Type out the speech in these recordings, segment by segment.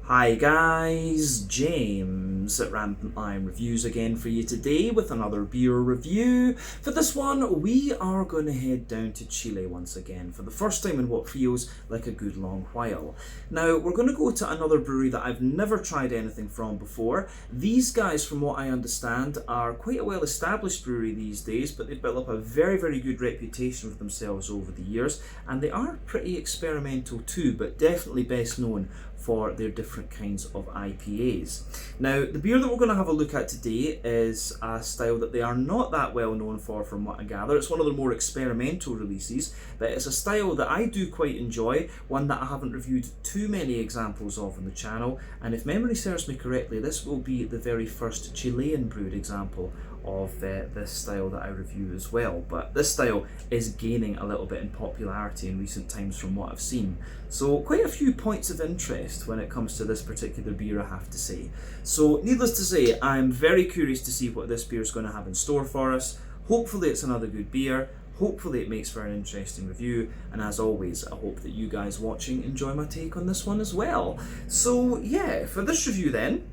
Hi guys, James at RampantLionReviews again for you today with another beer review. For this one, we are going to head down to Chile once again for the first time in what feels like a good long while. Now, we're going to go to another brewery that I've never tried anything from before. These guys, from what I understand, are quite a well-established brewery these days, but they've built up a very good reputation for themselves over the years, and they are pretty experimental too, but definitely best known for their different kinds of IPAs. Now, the beer that we're going to have a look at today is a style that they are not that well known for, from what I gather. It's one of their more experimental releases, but it's a style that I do quite enjoy, one that I haven't reviewed too many examples of on the channel, and if memory serves me correctly, this will be the very first Chilean brewed example of this style that I review as well. But this style is gaining a little bit in popularity in recent times from what I've seen. So quite a few points of interest when it comes to this particular beer, I have to say. So needless to say, I'm very curious to see what this beer is going to have in store for us. Hopefully it's another good beer. Hopefully it makes for an interesting review, and as always, I hope that you guys watching enjoy my take on this one as well. So yeah, for this review then,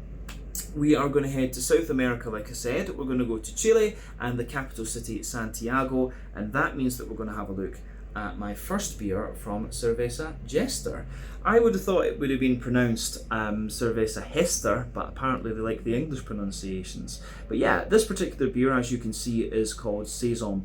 we are going to head to South America, like I said. We're going to go to Chile and the capital city, Santiago, and that means that we're going to have a look at my first beer from Cerveza Jester. I would have thought it would have been pronounced Cerveza Jester, but apparently they like the English pronunciations. But yeah, this particular beer, as you can see, is called Saison.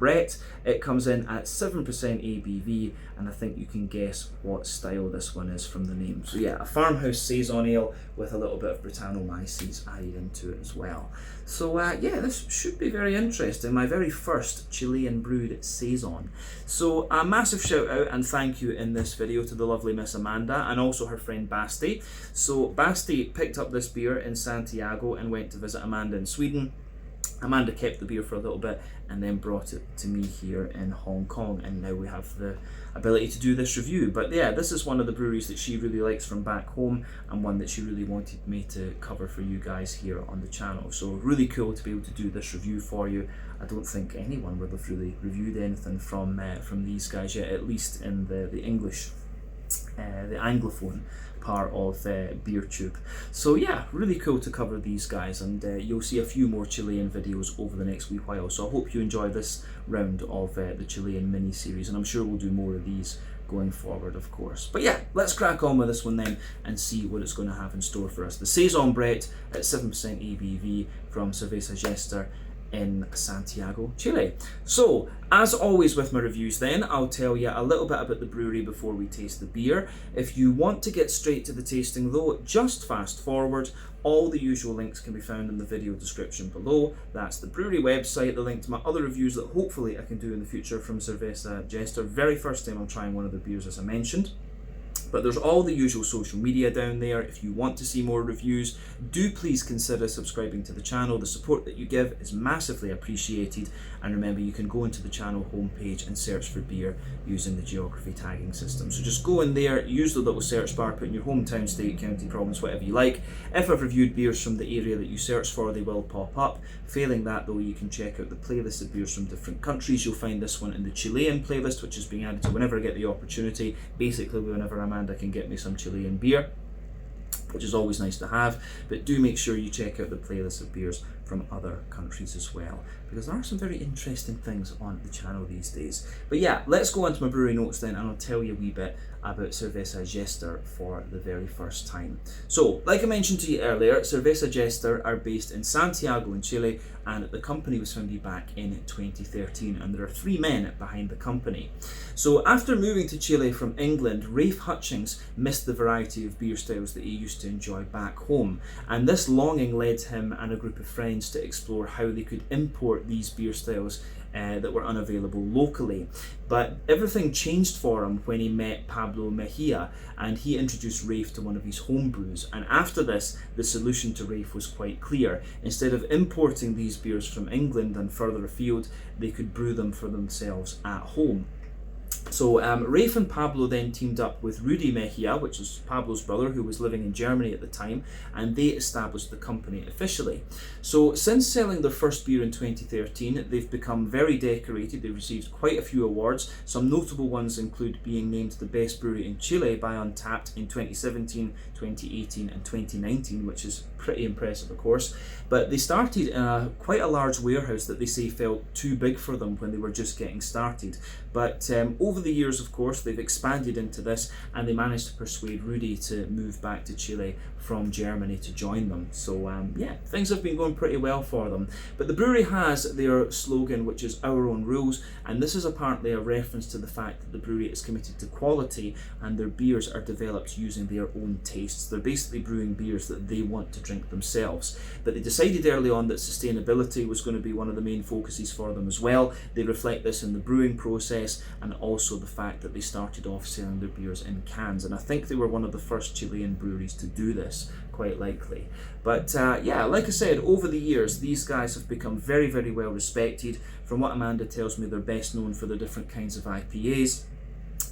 It comes in at 7% ABV, and I think you can guess what style this one is from the name. So yeah, a farmhouse Saison ale with a little bit of Brettanomyces added into it as well. So yeah, this should be very interesting. My very first Chilean brewed Saison. So a massive shout out and thank you in this video to the lovely Miss Amanda and also her friend Basti. So Basti picked up this beer in Santiago and went to visit Amanda in Sweden. Amanda kept the beer for a little bit and then brought it to me here in Hong Kong, and now we have the ability to do this review. But yeah, this is one of the breweries that she really likes from back home, and one that she really wanted me to cover for you guys here on the channel. So really cool to be able to do this review for you. I don't think anyone would have really reviewed anything from these guys yet, at least in the English, the Anglophone part of BeerTube. So yeah, really cool to cover these guys, and you'll see a few more Chilean videos over the next wee while. So I hope you enjoy this round of the Chilean mini series, and I'm sure we'll do more of these going forward, of course. But yeah, let's crack on with this one then and see what it's going to have in store for us. The Saison at 7% ABV from Cerveza Jester in Santiago, Chile. So, as always with my reviews then, I'll tell you a little bit about the brewery before we taste the beer. If you want to get straight to the tasting though, just fast forward. All the usual links can be found in the video description below. That's the brewery website, the link to my other reviews that hopefully I can do in the future from Cerveza Jester. Very first time I'm trying one of the beers, as I mentioned. But there's all the usual social media down there. If you want to see more reviews, do please consider subscribing to the channel. The support that you give is massively appreciated. And remember, you can go into the channel homepage and search for beer using the geography tagging system. So just go in there, use the little search bar, put in your hometown, state, county, province, whatever you like. If I've reviewed beers from the area that you search for, they will pop up. Failing that though, you can check out the playlist of beers from different countries. You'll find this one in the Chilean playlist, which is being added to whenever I get the opportunity. Basically, whenever Amanda can get me some Chilean beer, which is always nice to have. But do make sure you check out the playlist of beers from other countries as well, because there are some very interesting things on the channel these days. But yeah, let's go on to my brewery notes then, and I'll tell you a wee bit about Cerveza Jester for the very first time. So, like I mentioned to you earlier, Cerveza Jester are based in Santiago in Chile, and the company was founded back in 2013, and there are 3 men behind the company. So after moving to Chile from England, Rafe Hutchings missed the variety of beer styles that he used to enjoy back home, and this longing led him and a group of friends to explore how they could import these beer styles that were unavailable locally. But everything changed for him when he met Pablo Mejia, and he introduced Rafe to one of his home brews. And after this, the solution to Rafe was quite clear. Instead of importing these beers from England and further afield, they could brew them for themselves at home. So Rafe and Pablo then teamed up with Rudy Mejia, which is Pablo's brother, who was living in Germany at the time, and they established the company officially. So since selling their first beer in 2013, they've become very decorated. They've received quite a few awards. Some notable ones include being named the best brewery in Chile by Untappd in 2017, 2018 and 2019, which is pretty impressive, of course. But they started in quite a large warehouse that they say felt too big for them when they were just getting started. But over the years, of course, they've expanded into this, and they managed to persuade Rudy to move back to Chile from Germany to join them. So yeah, things have been going pretty well for them. But the brewery has their slogan, which is "Our Own Rules," and this is apparently a reference to the fact that the brewery is committed to quality and their beers are developed using their own tastes. They're basically brewing beers that they want to drink themselves. But they decided early on that sustainability was going to be one of the main focuses for them as well. They reflect this in the brewing process, and also the fact that they started off selling their beers in cans, and I think they were one of the first Chilean breweries to do this, quite likely. But yeah, like I said, over the years these guys have become very, very well respected. From what Amanda tells me, they're best known for their different kinds of IPAs.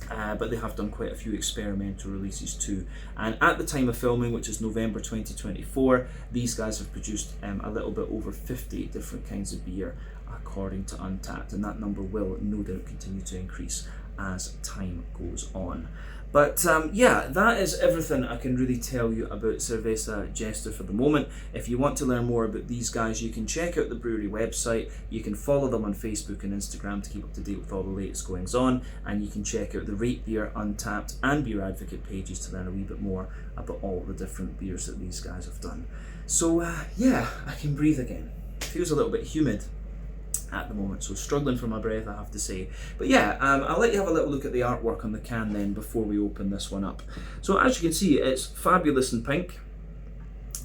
But they have done quite a few experimental releases too. And at the time of filming, which is November 2024, these guys have produced a little bit over 50 different kinds of beer, according to Untappd, and that number will no doubt continue to increase as time goes on. But yeah, that is everything I can really tell you about Cerveza Jester for the moment. If you want to learn more about these guys, you can check out the brewery website. You can follow them on Facebook and Instagram to keep up to date with all the latest goings on, and you can check out the Rate Beer, Untappd and Beer Advocate pages to learn a wee bit more about all the different beers that these guys have done. So yeah, I can breathe again. It feels a little bit humid at the moment, so struggling for my breath, I have to say. But yeah, I'll let you have a little look at the artwork on the can then before we open this one up. So as you can see, it's fabulous in pink,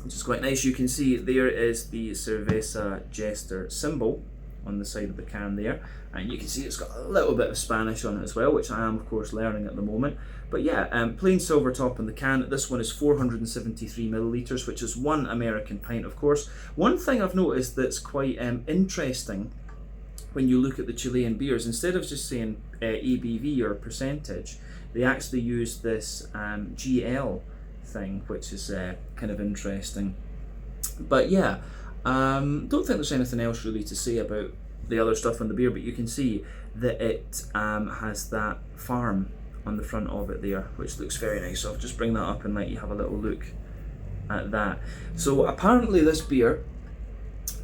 which is quite nice. You can see there is the Cerveza Jester symbol on the side of the can there, and you can see it's got a little bit of Spanish on it as well, which I am of course learning at the moment. But yeah, plain silver top on the can. This one is 473 milliliters, which is 1 American pint, of course. One thing I've noticed that's quite interesting when you look at the Chilean beers, instead of just saying ABV or percentage, they actually use this GL thing, which is kind of interesting. But yeah, don't think there's anything else really to say about the other stuff on the beer, but you can see that it has that farm on the front of it there, which looks very nice. So I'll just bring that up and let you have a little look at that. So apparently this beer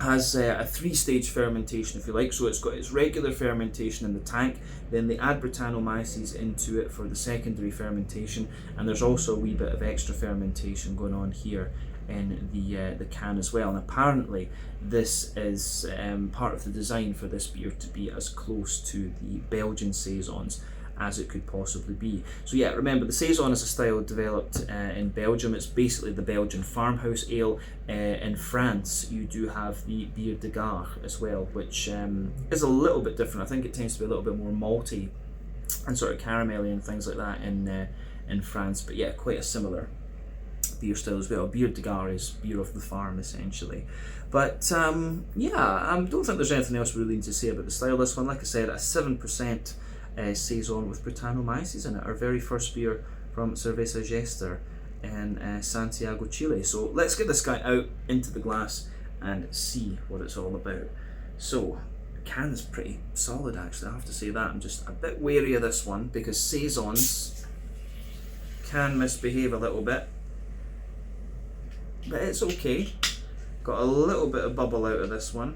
has a 3-stage fermentation, if you like. So it's got its regular fermentation in the tank, then they add Brettanomyces into it for the secondary fermentation, and there's also a wee bit of extra fermentation going on here in the can as well. And apparently this is part of the design for this beer to be as close to the Belgian Saisons as it could possibly be. So yeah, remember the Saison is a style developed in Belgium. It's basically the Belgian farmhouse ale. In France you do have the Bière de Gare as well, which is a little bit different. I think it tends to be a little bit more malty and sort of caramelly and things like that in France, but yeah, quite a similar beer style as well. Bière de Gare is beer of the farm essentially. But yeah, I don't think there's anything else we really need to say about the style. This one, like I said, a 7% Saison with Brettanomyces in it, our very first beer from Cerveza Jester in Santiago, Chile. So let's get this guy out into the glass and see what it's all about. So the can is pretty solid actually, I have to say that. I'm just a bit wary of this one because Saisons can misbehave a little bit, but it's okay. Got a little bit of bubble out of this one,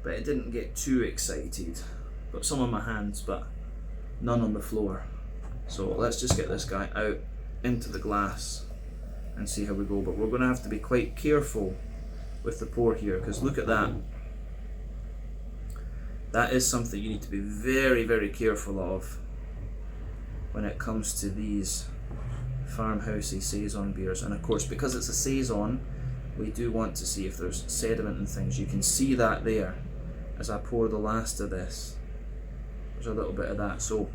but it didn't get too excited. Got some on my hands, but none on the floor. So let's just get this guy out into the glass and see how we go. But we're going to have to be quite careful with the pour here, because look at that. That is something you need to be very, very careful of when it comes to these farmhousey Saison beers. And of course, because it's a Saison, we do want to see if there's sediment and things. You can see that there as I pour the last of this. There's a little bit of that. So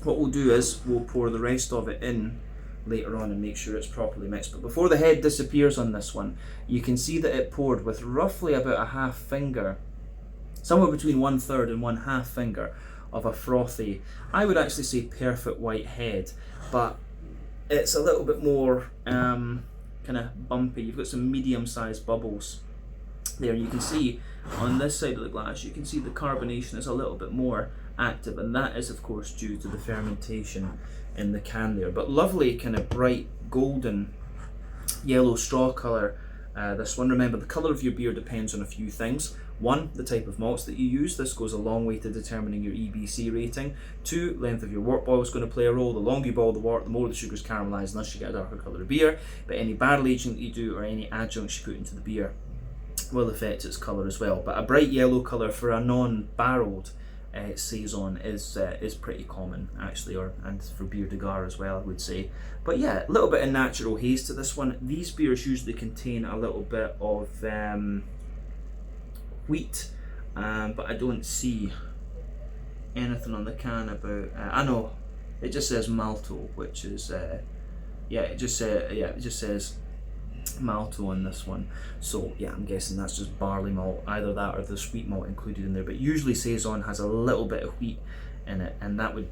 what we'll do is we'll pour the rest of it in later on and make sure it's properly mixed. But before the head disappears on this one, you can see that it poured with roughly about a half finger, somewhere between 1/3 and 1/2 finger of a frothy, I would actually say perfect white head, but it's a little bit more kind of bumpy. You've got some medium-sized bubbles there. You can see on this side of the glass, you can see the carbonation is a little bit more active, and that is of course due to the fermentation in the can there. But lovely kind of bright golden yellow straw colour. This one, remember, the colour of your beer depends on a few things. One, the type of malts that you use. This goes a long way to determining your EBC rating. Two, length of your wort boil is going to play a role. The longer you boil the wort, the more the sugar's caramelised, thus you get a darker colour of beer. But any barrel aging that you do or any adjuncts you put into the beer will affect its colour as well. But a bright yellow colour for a non-barreled Saison is pretty common actually, and for beer de gar as well, I would say. But yeah, a little bit of natural haze to this one. These beers usually contain a little bit of wheat, but I don't see anything on the can about. I know it just says malto, which is it just says malto on this one. So yeah, I'm guessing that's just barley malt, either that or the sweet malt included in there. But usually Saison has a little bit of wheat in it, and that would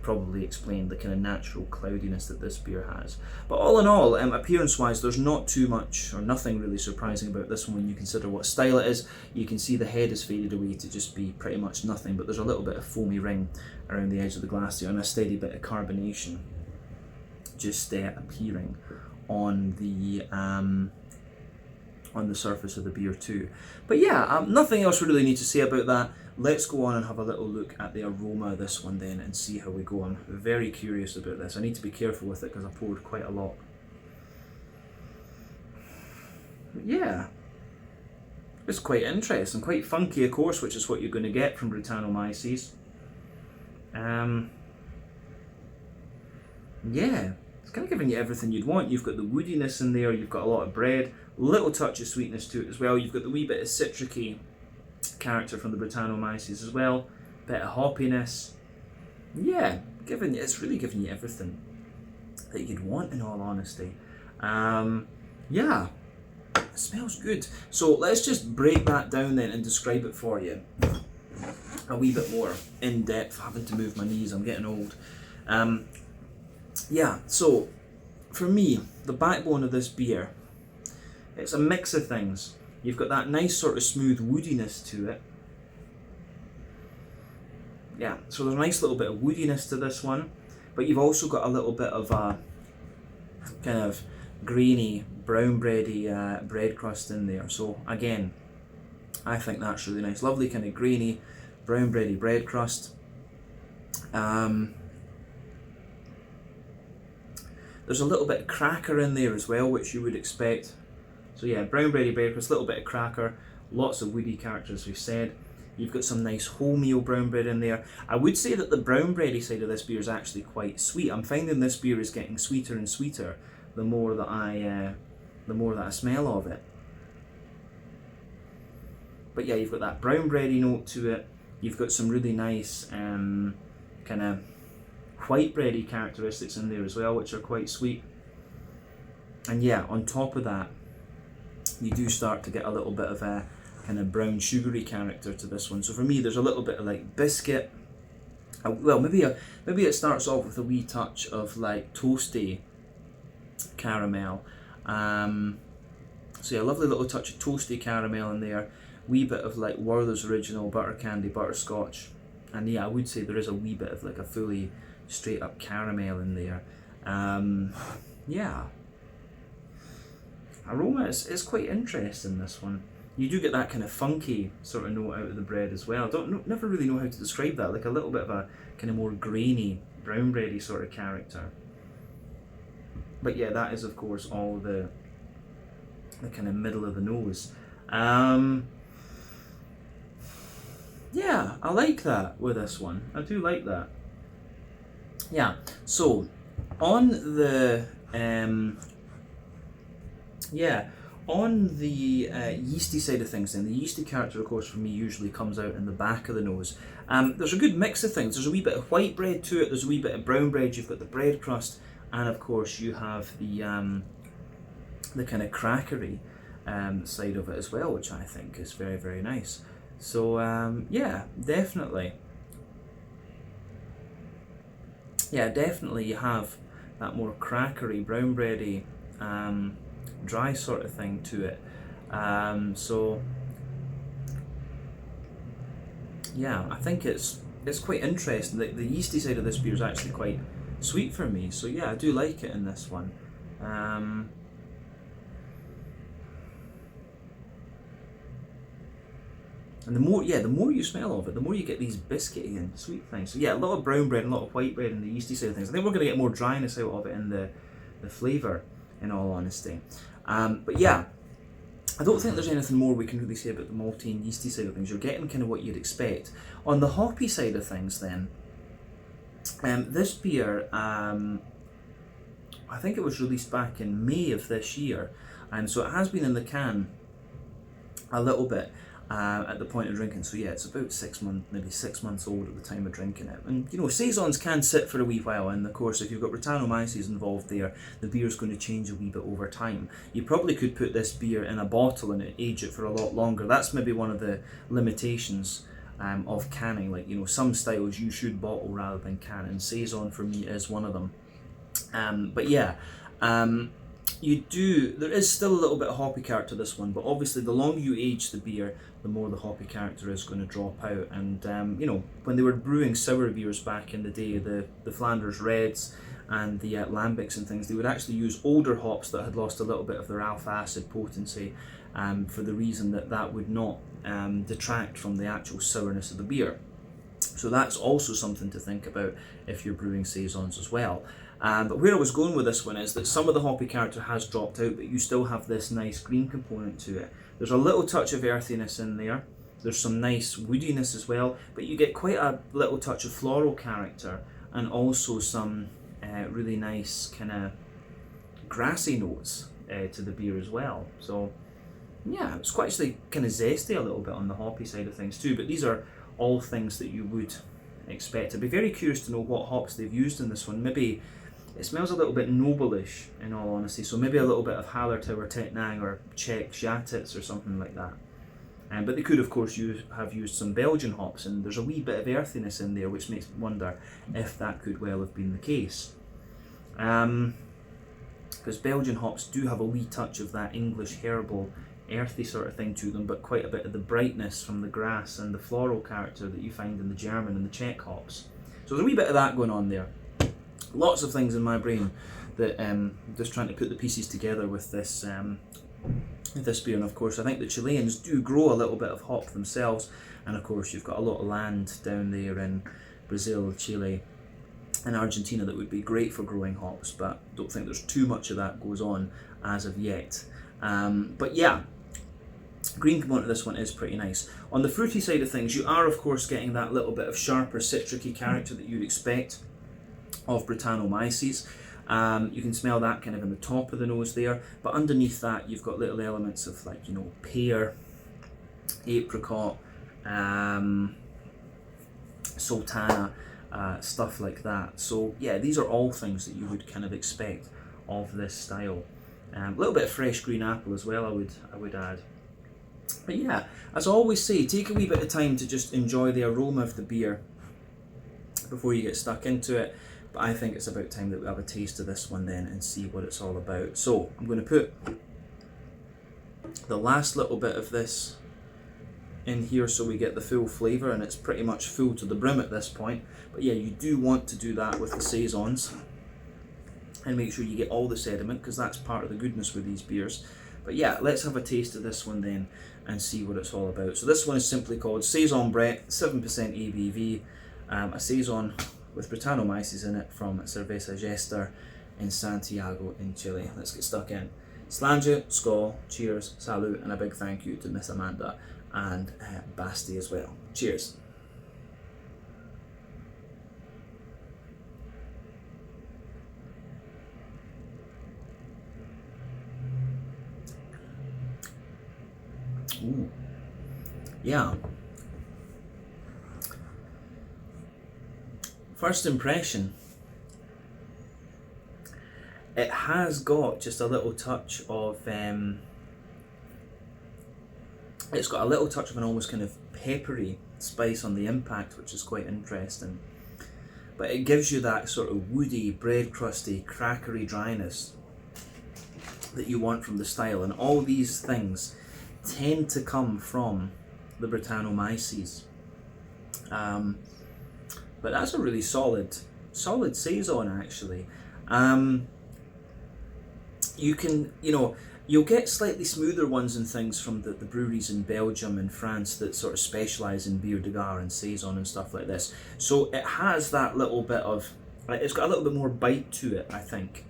probably explain the kind of natural cloudiness that this beer has. But all in all, appearance wise, there's not too much or nothing really surprising about this one when you consider what style it is. You can see the head is faded away to just be pretty much nothing, but there's a little bit of foamy ring around the edge of the glass there, and a steady bit of carbonation just appearing on the surface of the beer too. But yeah, nothing else we really need to say about that. Let's go on and have a little look at the aroma of this one then and see how we go. I'm very curious about this. I need to be careful with it because I poured quite a lot. But yeah, it's quite interesting, quite funky of course, which is what you're going to get from Brettanomyces. Yeah, it's kind of giving you everything you'd want. You've got the woodiness in there, you've got a lot of bread, little touch of sweetness to it as well. You've got the wee bit of citricy character from the Brettanomyces as well, bit of hoppiness. Yeah, it's really giving you everything that you'd want, in all honesty. Yeah, it smells good. So let's just break that down then and describe it for you a wee bit more in depth. Having to move my knees, I'm getting old. Yeah, so for me, the backbone of this beer, it's a mix of things. You've got that nice sort of smooth woodiness to it. Yeah, so there's a nice little bit of woodiness to this one, but you've also got a little bit of a kind of grainy, brown bready bread crust in there. So again, I think that's really nice. Lovely kind of grainy, brown bready bread crust. There's a little bit of cracker in there as well, which you would expect. So yeah, brown bready bread crust, a little bit of cracker, lots of woody character as we've said. You've got some nice wholemeal brown bread in there. I would say that the brown bready side of this beer is actually quite sweet. I'm finding this beer is getting sweeter and sweeter the more that I smell of it. But yeah, you've got that brown bready note to it. You've got some really nice kind of white bready characteristics in there as well, which are quite sweet. And yeah, on top of that, you do start to get a little bit of a kind of brown sugary character to this one. So for me, there's a little bit of like biscuit. Well, maybe it starts off with a wee touch of like toasty caramel. So yeah, a lovely little touch of toasty caramel in there. Wee bit of like Werther's Original butter candy butterscotch. And yeah, I would say there is a wee bit of like a fully straight up caramel in there. Yeah. Aroma is quite interesting, this one. You do get that kind of funky sort of note out of the bread as well. Never really know how to describe that, like a little bit of a kind of more grainy, brown bready sort of character. But yeah, that is of course all the kind of middle of the nose. Yeah, I like that with this one. I do like that. Yeah, so on the yeasty side of things then, the yeasty character of course for me usually comes out in the back of the nose. There's a good mix of things. There's a wee bit of white bread to it, there's a wee bit of brown bread, you've got the bread crust, and of course you have the kind of crackery side of it as well, which I think is very, very nice. So yeah, definitely yeah, definitely you have that more crackery, brown bready, dry sort of thing to it. So yeah, I think it's quite interesting. The yeasty side of this beer is actually quite sweet for me. So yeah, I do like it in this one. And the more you smell of it, the more you get these biscuity and sweet things. So yeah, a lot of brown bread and a lot of white bread in the yeasty side of things. I think we're going to get more dryness out of it in the flavour, in all honesty. But yeah, I don't think there's anything more we can really say about the malty and yeasty side of things. You're getting kind of what you'd expect. On the hoppy side of things then, this beer, I think it was released back in May of this year, and so it has been in the can a little bit at the point of drinking. So yeah, it's about 6 months, maybe 6 months old at the time of drinking it. And you know, saisons can sit for a wee while, and of course if you've got Brettanomyces involved there, the beer's going to change a wee bit over time. You probably could put this beer in a bottle and age it for a lot longer. That's maybe one of the limitations of canning. Like, you know, some styles you should bottle rather than can, and saison for me is one of them. But yeah, there is still a little bit of hoppy character to this one, but obviously the longer you age the beer, the more the hoppy character is going to drop out. And you know, when they were brewing sour beers back in the day, the Flanders Reds and the Lambics and things, they would actually use older hops that had lost a little bit of their alpha acid potency, for the reason that that would not detract from the actual sourness of the beer. So that's also something to think about if you're brewing saisons as well. But where I was going with this one is that some of the hoppy character has dropped out, but you still have this nice green component to it. There's a little touch of earthiness in there. There's some nice woodiness as well, but you get quite a little touch of floral character, and also some really nice kind of grassy notes to the beer as well. So yeah, it's quite actually kind of zesty a little bit on the hoppy side of things too, but these are all things that you would expect. I'd be very curious to know what hops they've used in this one. Maybe it smells a little bit noble-ish, in all honesty, so maybe a little bit of Hallertau or Tettnang or Czech Jatets or something like that. But they could, of course, have used some Belgian hops, and there's a wee bit of earthiness in there, which makes me wonder if that could well have been the case. Because Belgian hops do have a wee touch of that English herbal, earthy sort of thing to them, but quite a bit of the brightness from the grass and the floral character that you find in the German and the Czech hops. So there's a wee bit of that going on there. Lots of things in my brain that just trying to put the pieces together with this beer. And of course I think the Chileans do grow a little bit of hop themselves, and of course you've got a lot of land down there in Brazil, Chile and Argentina that would be great for growing hops, but don't think there's too much of that goes on as of yet. But yeah, green component of this one is pretty nice. On the fruity side of things, you are of course getting that little bit of sharper citricy character that you'd expect of Brettanomyces. You can smell that kind of in the top of the nose there, but underneath that you've got little elements of, like, you know, pear, apricot, sultana, stuff like that. So yeah, these are all things that you would kind of expect of this style. A little bit of fresh green apple as well, I would add. But yeah, as I always say, take a wee bit of time to just enjoy the aroma of the beer before you get stuck into it. But I think it's about time that we have a taste of this one then and see what it's all about. So I'm going to put the last little bit of this in here so we get the full flavour, and it's pretty much full to the brim at this point. But yeah, you do want to do that with the saisons and make sure you get all the sediment, because that's part of the goodness with these beers. But yeah, let's have a taste of this one then and see what it's all about. So this one is simply called Saison Brett, 7% ABV, a saison with Brettanomyces in it from Cerveza Jester in Santiago in Chile. Let's get stuck in. Slàinte, skål, cheers, salute, and a big thank you to Miss Amanda and Basti as well. Cheers. Ooh. Yeah. First impression, it has got just a little touch of, it's got a little touch of an almost kind of peppery spice on the impact, which is quite interesting. but it gives you that sort of woody, bread crusty, crackery dryness that you want from the style, and all these things tend to come from the Brettanomyces. But that's a really solid Saison actually. You can, you'll get slightly smoother ones and things from the breweries in Belgium and France that sort of specialise in bière de gare and Saison and stuff like this. So it has that little bit of, it's got a little bit more bite to it, I think,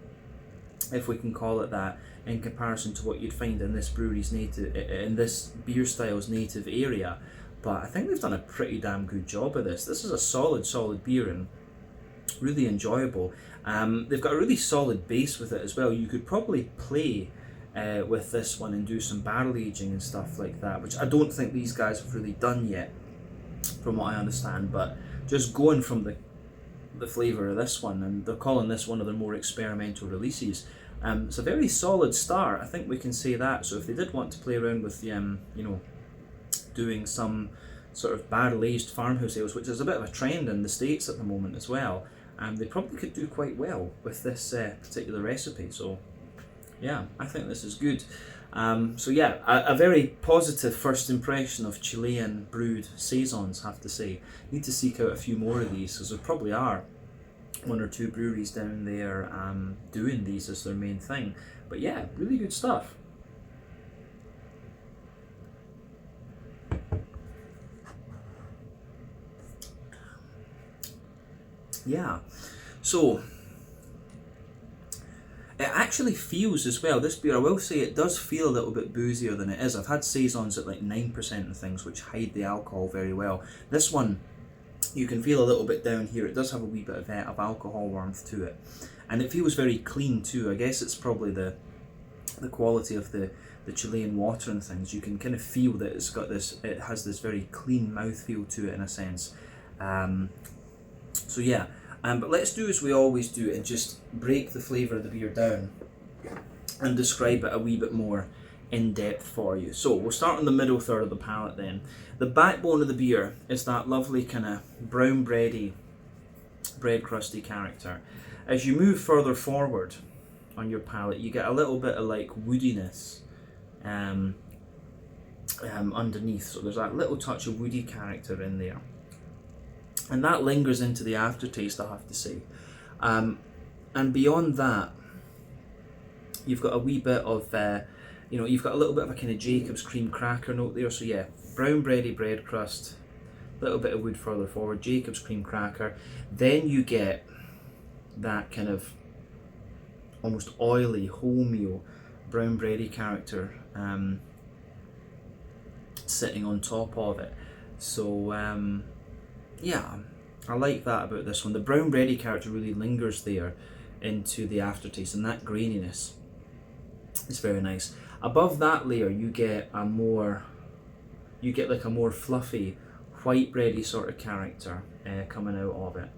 if we can call it that, in comparison to what you'd find in this brewery's native, in this beer style's native area. But I think they've done a pretty damn good job of this. This is a solid beer and really enjoyable. They've got a really solid base with it as well. You could probably play with this one and do some barrel aging and stuff like that, which I don't think these guys have really done yet, from what I understand. But just going from the flavour of this one, and they're calling this one of their more experimental releases, it's a very solid start. I think we can say that. So if they did want to play around with doing some sort of barrel aged farmhouse ales, which is a bit of a trend in the States at the moment as well, they probably could do quite well with this particular recipe. So yeah, I think this is good. So yeah, a very positive first impression of Chilean brewed Saisons, have to say. Need to seek out a few more of these, because there probably are one or two breweries down there doing these as their main thing. But yeah, really good stuff. Yeah, so it actually feels as well, this beer, I will say it does feel a little bit boozier than it is. I've had Saisons at like 9% and things, which hide the alcohol very well. This one, you can feel a little bit down here. It does have a wee bit of alcohol warmth to it. And it feels very clean too. I guess it's probably the quality of the Chilean water and things. You can kind of feel that it has this very clean mouthfeel to it in a sense. So yeah, but let's do as we always do and just break the flavour of the beer down and describe it a wee bit more in depth for you. So we'll start on the middle third of the palate then. The backbone of the beer is that lovely kind of brown bread crusty character. As you move further forward on your palate, you get a little bit of like woodiness underneath. So there's that little touch of woody character in there. And that lingers into the aftertaste, I have to say. And beyond that, you've got a wee bit of, you've got a little bit of a kind of Jacob's cream cracker note there. So yeah, brown bready bread crust, a little bit of wood further forward, Jacob's cream cracker. Then you get that kind of almost oily, wholemeal, brown bready character sitting on top of it. So yeah, I like that about this one. The brown bready character really lingers there into the aftertaste, and that graininess is very nice. Above that layer, you get like a more fluffy, white bready sort of character coming out of it.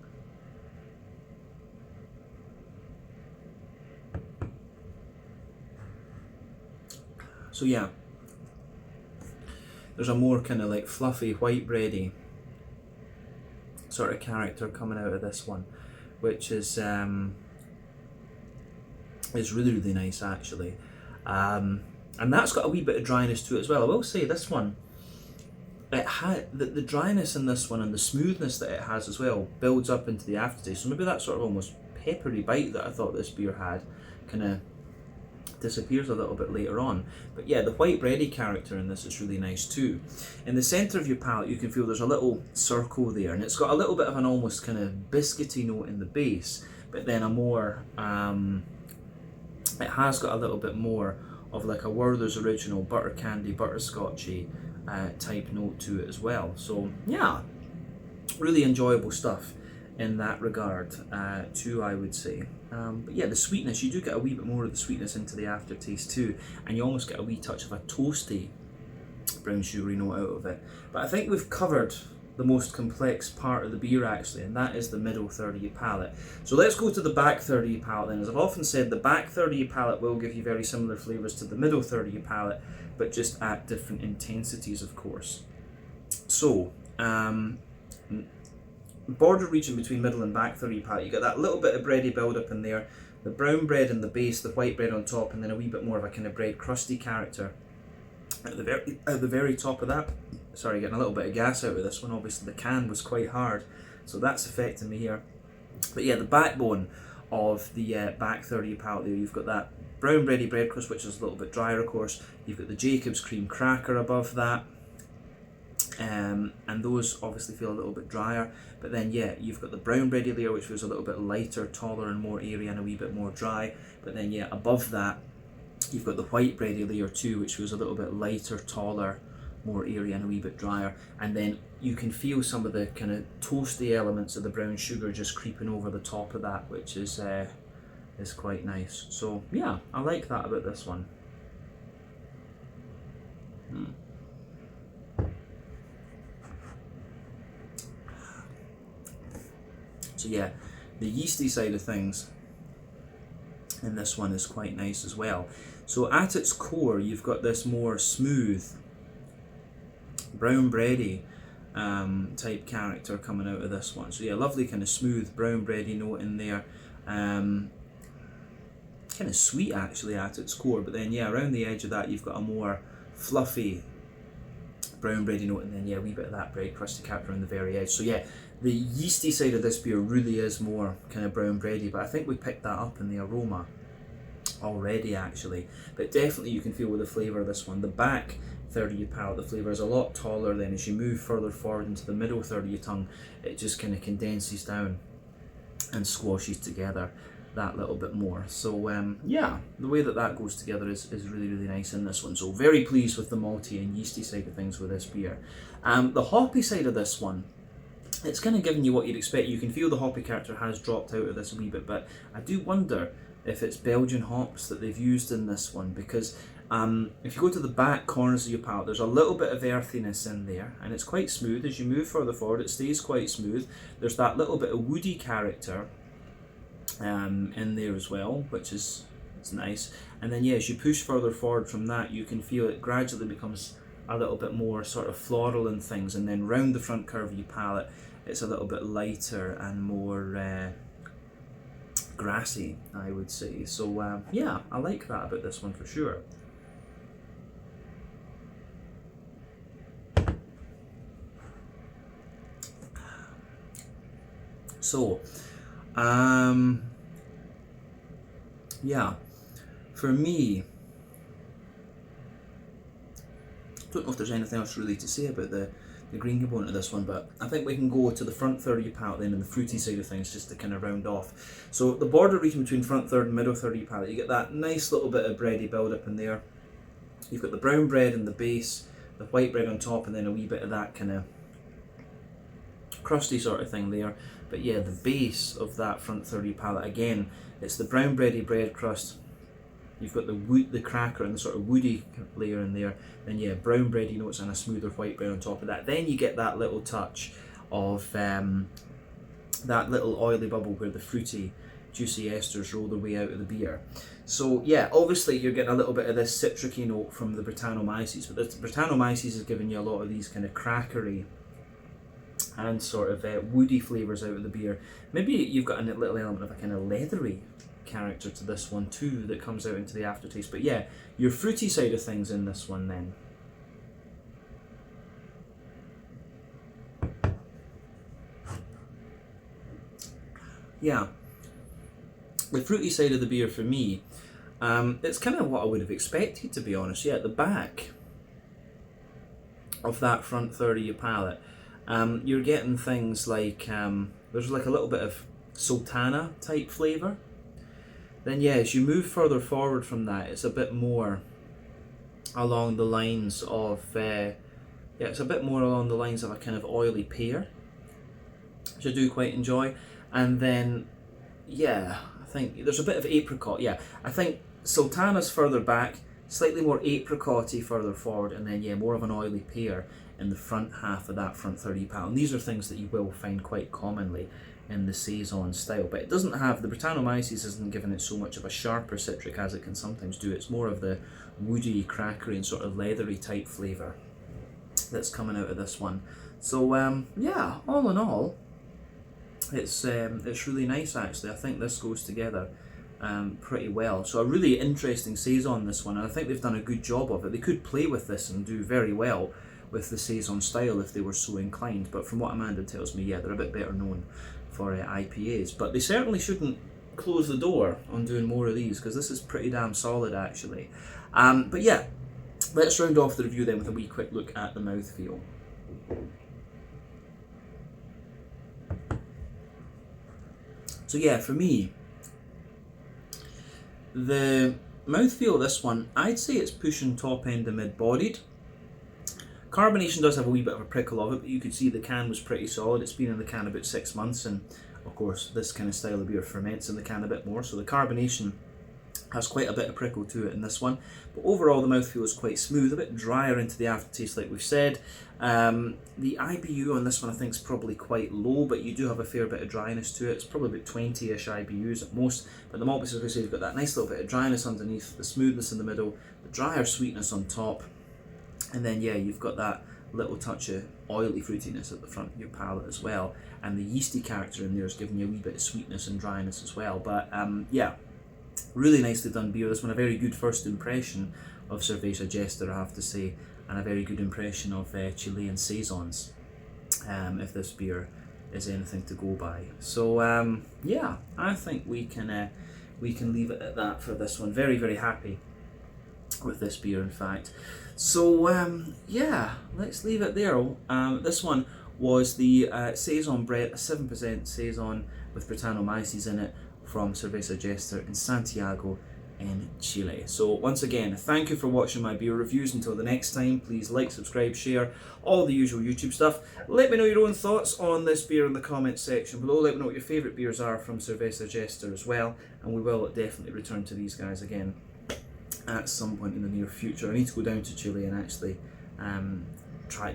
So yeah, there's a more kind of like fluffy, white bready sort of character coming out of this one, which is really nice actually. And that's got a wee bit of dryness to it as well. I will say this one, it had the dryness in this one and the smoothness that it has as well builds up into the aftertaste. So maybe that sort of almost peppery bite that I thought this beer had kind of disappears a little bit later on. But yeah, the white bready character in this is really nice too. In the centre of your palate, you can feel there's a little circle there, and it's got a little bit of an almost kind of biscuity note in the base, but then a more it has got a little bit more of like a Werther's Original butter candy, butterscotchy type note to it as well. So yeah, really enjoyable stuff in that regard too, I would say. But yeah, the sweetness, you do get a wee bit more of the sweetness into the aftertaste too, and you almost get a wee touch of a toasty brown sugary note out of it. But I think we've covered the most complex part of the beer actually, and that is the middle third of your palate. So let's go to the back third of your palate then. As I've often said, the back third of your palate will give you very similar flavours to the middle third of your palate, but just at different intensities, of course. So border region between middle and back third of your palate, you get that little bit of bready build up in there, the brown bread in the base, the white bread on top, and then a wee bit more of a kind of bread crusty character at the very top of that. Sorry, getting a little bit of gas out of this one. Obviously the can was quite hard, so that's affecting me here. But yeah, the backbone of the back third of your palate there, you've got that brown bready bread crust, which is a little bit drier, of course. You've got the Jacob's cream cracker above that, and those obviously feel a little bit drier. But then yeah, you've got the brown bready layer, which was a little bit lighter, taller and more airy and a wee bit more dry. But then yeah, above that you've got the white bready layer too, which was a little bit lighter, taller, more airy and a wee bit drier. And then you can feel some of the kind of toasty elements of the brown sugar just creeping over the top of that, which is quite nice. So yeah, I like that about this one. So yeah, the yeasty side of things in this one is quite nice as well. So at its core, you've got this more smooth, brown bready type character coming out of this one. So yeah, lovely kind of smooth brown bready note in there. Kind of sweet actually at its core, but then yeah, around the edge of that you've got a more fluffy brown bready note, and then yeah, a wee bit of that bread crusty character on the very edge. So yeah, the yeasty side of this beer really is more kind of brown bready, but I think we picked that up in the aroma already actually. But definitely you can feel with the flavour of this one, the back third of your palate, the flavour is a lot taller. Then as you move further forward into the middle third of your tongue, it just kind of condenses down and squashes together that little bit more. So yeah, the way that goes together is really, really nice in this one. So very pleased with the malty and yeasty side of things with this beer. The hoppy side of this one, it's kind of giving you what you'd expect. You can feel the hoppy character has dropped out of this a wee bit, but I do wonder if it's Belgian hops that they've used in this one, because if you go to the back corners of your palate, there's a little bit of earthiness in there, and it's quite smooth. As you move further forward, it stays quite smooth. There's that little bit of woody character in there as well, which is nice. And then yeah, as you push further forward from that, you can feel it gradually becomes a little bit more sort of floral and things, and then round the front curve of your palate, it's a little bit lighter and more grassy, I would say. So yeah, I like that about this one for sure. So yeah, for me, I don't know if there's anything else really to say about the green component of this one, but I think we can go to the front third of your palate then and the fruity side of things just to kind of round off. So the border region between front third and middle third of your palate, you get that nice little bit of bready build up in there. You've got the brown bread in the base, the white bread on top, and then a wee bit of that kind of crusty sort of thing there. But yeah, the base of that front third of your palate, again, it's the brown bready bread crust. You've got the cracker and the sort of woody layer in there. Then yeah, brown bready notes and a smoother white bread on top of that. Then you get that little touch of that little oily bubble where the fruity, juicy esters roll their way out of the beer. So yeah, obviously you're getting a little bit of this citricy note from the Brettanomyces, but the Brettanomyces is giving you a lot of these kind of crackery and sort of woody flavours out of the beer. Maybe you've got a little element of a kind of leathery character to this one too that comes out into the aftertaste. But yeah, your fruity side of things in this one then. Yeah, the fruity side of the beer for me, it's kind of what I would have expected, to be honest. Yeah, at the back of that front third of your palate, you're getting things like, there's like a little bit of sultana type flavour. Then yeah, as you move further forward from that, it's a bit more along the lines of, it's a bit more along the lines of a kind of oily pear, which I do quite enjoy. And then, yeah, I think there's a bit of apricot. Yeah, I think sultana's further back, slightly more apricot-y further forward, and then yeah, more of an oily pear in the front half of that front 30 palate. And these are things that you will find quite commonly in the Saison style, but it doesn't have, the Brettanomyces isn't giving it so much of a sharper citric as it can sometimes do. It's more of the woody, crackery and sort of leathery type flavour that's coming out of this one. So yeah, all in all, it's really nice actually. I think this goes together pretty well. So a really interesting Saison, this one, and I think they've done a good job of it. They could play with this and do very well with the Saison style if they were so inclined, but from what Amanda tells me, yeah, they're a bit better known for IPAs, but they certainly shouldn't close the door on doing more of these, because this is pretty damn solid actually. But yeah, let's round off the review then with a wee quick look at the mouthfeel. So yeah, for me, the mouthfeel of this one, I'd say it's pushing top end to mid-bodied. Carbonation does have a wee bit of a prickle of it, but you could see the can was pretty solid. It's been in the can about 6 months, and of course this kind of style of beer ferments in the can a bit more, so the carbonation has quite a bit of prickle to it in this one. But overall the mouthfeel is quite smooth, a bit drier into the aftertaste like we've said. The IBU on this one I think is probably quite low, but you do have a fair bit of dryness to it. It's probably about 20-ish IBUs at most, but the malt bitters, as we say, you've got that nice little bit of dryness underneath, the smoothness in the middle, the drier sweetness on top, and then yeah, you've got that little touch of oily fruitiness at the front of your palate as well, and the yeasty character in there is giving you a wee bit of sweetness and dryness as well. But yeah, really nicely done beer. This one, a very good first impression of Cerveza Jester, I have to say, and a very good impression of Chilean Saisons, if this beer is anything to go by. So yeah, I think we can leave it at that for this one. Very, very happy with this beer, in fact. So yeah, let's leave it there. This one was the Saison Brett, a 7% Saison with Brettanomyces in it, from Cerveza Jester in Santiago in Chile. So once again, thank you for watching my beer reviews. Until the next time, please like, subscribe, share, all the usual YouTube stuff. Let me know your own thoughts on this beer in the comments section below. Let me know what your favourite beers are from Cerveza Jester as well, and we will definitely return to these guys again at some point in the near future. I need to go down to Chile and actually try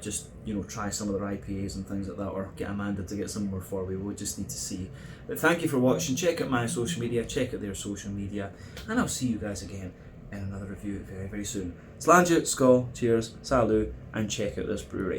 some of their IPAs and things like that, or get Amanda to get some more for me. We'll just need to see. But thank you for watching. Check out my social media, check out their social media, and I'll see you guys again in another review very, very soon. Slàinte, skål, cheers, salut, and check out this brewery.